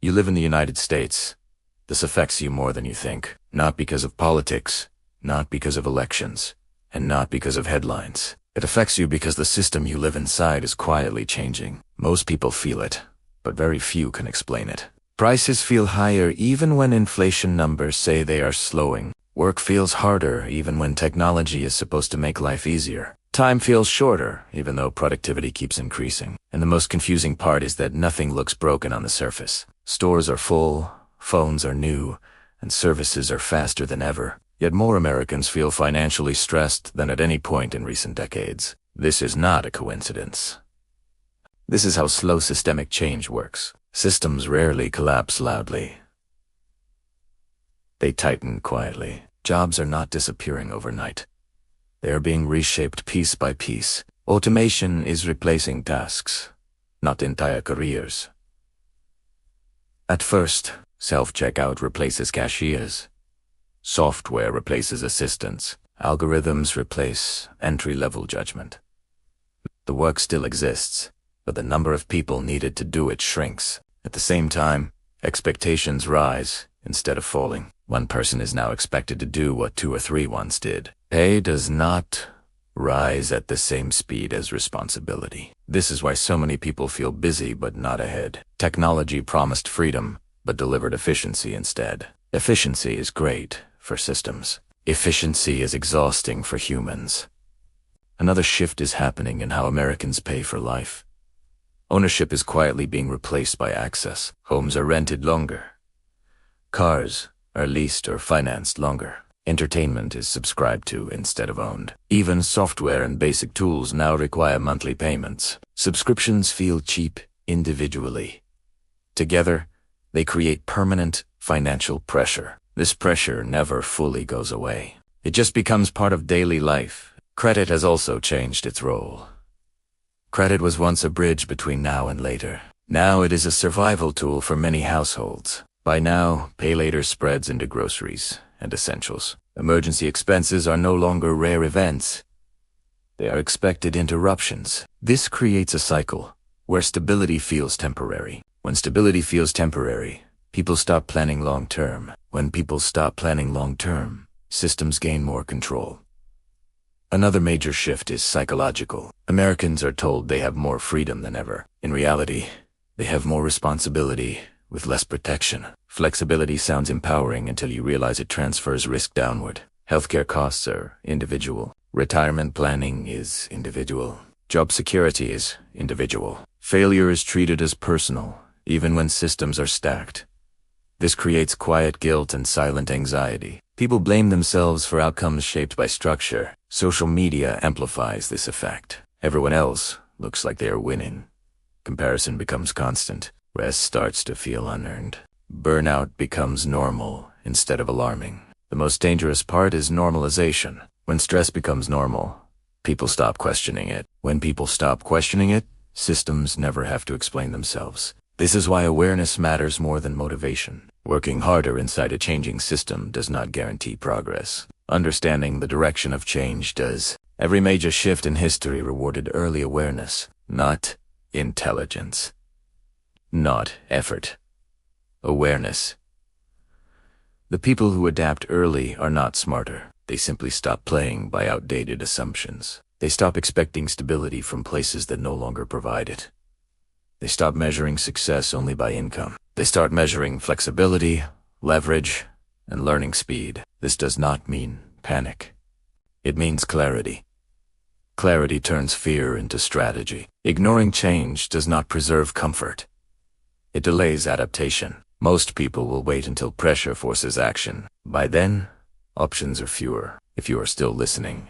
You live in the United States. This affects you more than you think. Not because of politics, not because of elections, and not because of headlines. It affects you because the system you live inside is quietly changing. Most people feel it, but very few can explain it. Prices feel higher even when inflation numbers say they are slowing. Work feels harder even when technology is supposed to make life easier. Time feels shorter even though productivity keeps increasing. And the most confusing part is that nothing looks broken on the surface. Stores are full, phones are new, and services are faster than ever. Yet more Americans feel financially stressed than at any point in recent decades. This is not a coincidence. This is how slow systemic change works. Systems rarely collapse loudly. They tighten quietly. Jobs are not disappearing overnight. They are being reshaped piece by piece. Automation is replacing tasks, not entire careers. At first, self-checkout replaces cashiers. Software replaces assistants. Algorithms replace entry-level judgment. The work still exists, but the number of people needed to do it shrinks. At the same time, expectations rise instead of falling. One person is now expected to do what 2 or 3 once did. Pay does not rise at the same speed as responsibility. This is why so many people feel busy but not ahead. Technology promised freedom, but delivered efficiency instead. Efficiency is great for systems. Efficiency is exhausting for humans. Another shift is happening in how Americans pay for life. Ownership is quietly being replaced by access. Homes are rented longer. Cars are leased or financed longer. Entertainment is subscribed to instead of owned. Even software and basic tools now require monthly payments. Subscriptions feel cheap individually. Together, they create permanent financial pressure. This pressure never fully goes away. It just becomes part of daily life. Credit has also changed its role. Credit was once a bridge between now and later. Now it is a survival tool for many households. By now, pay later spreads into groceries and essentials. Emergency expenses are no longer rare events. They are expected interruptions. This creates a cycle where stability feels temporary. When stability feels temporary, people stop planning long-term. When people stop planning long-term, systems gain more control. Another major shift is psychological. Americans are told they have more freedom than ever. In reality, they have more responsibility with less protection. Flexibility sounds empowering until you realize it transfers risk downward. Healthcare costs are individual. Retirement planning is individual. Job security is individual. Failure is treated as personal, even when systems are stacked. This creates quiet guilt and silent anxiety. People blame themselves for outcomes shaped by structure. Social media amplifies this effect. Everyone else looks like they are winning. Comparison becomes constant. Rest starts to feel unearned. Burnout becomes normal instead of alarming. The most dangerous part is normalization. When stress becomes normal, people stop questioning it. When people stop questioning it, systems never have to explain themselves. This is why awareness matters more than motivation. Working harder inside a changing system does not guarantee progress. Understanding the direction of change does. Every major shift in history rewarded early awareness, not intelligence. Not effort. Awareness. The people who adapt early are not smarter. They simply stop playing by outdated assumptions. They stop expecting stability from places that no longer provide it. They stop measuring success only by income. They start measuring flexibility, leverage, and learning speed. This does not mean panic. It means clarity. Clarity turns fear into strategy. Ignoring change does not preserve comfort. It delays adaptation. Most people will wait until pressure forces action. By then, options are fewer. If you are still listening,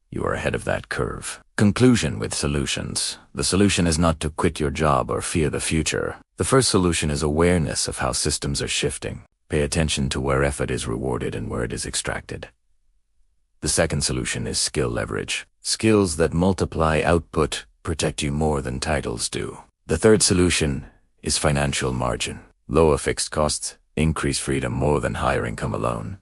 you are ahead of that curve. Conclusion with solutions. The solution is not to quit your job or fear the future. The first solution is awareness of how systems are shifting. Pay attention to where effort is rewarded and where it is extracted. The second solution is skill leverage. Skills that multiply output protect you more than titles do. The third solution is financial margin. Lower fixed costs increase freedom more than higher income alone.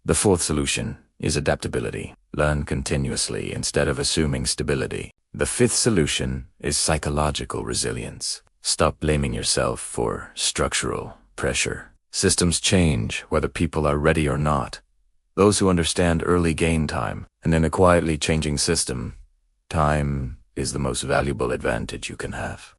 The fourth solution is adaptability. Learn continuously instead of assuming stability. The fifth solution is psychological resilience. Stop blaming yourself for structural pressure. Systems change whether people are ready or not. Those who understand early gain time, and in a quietly changing system, time is the most valuable advantage you can have.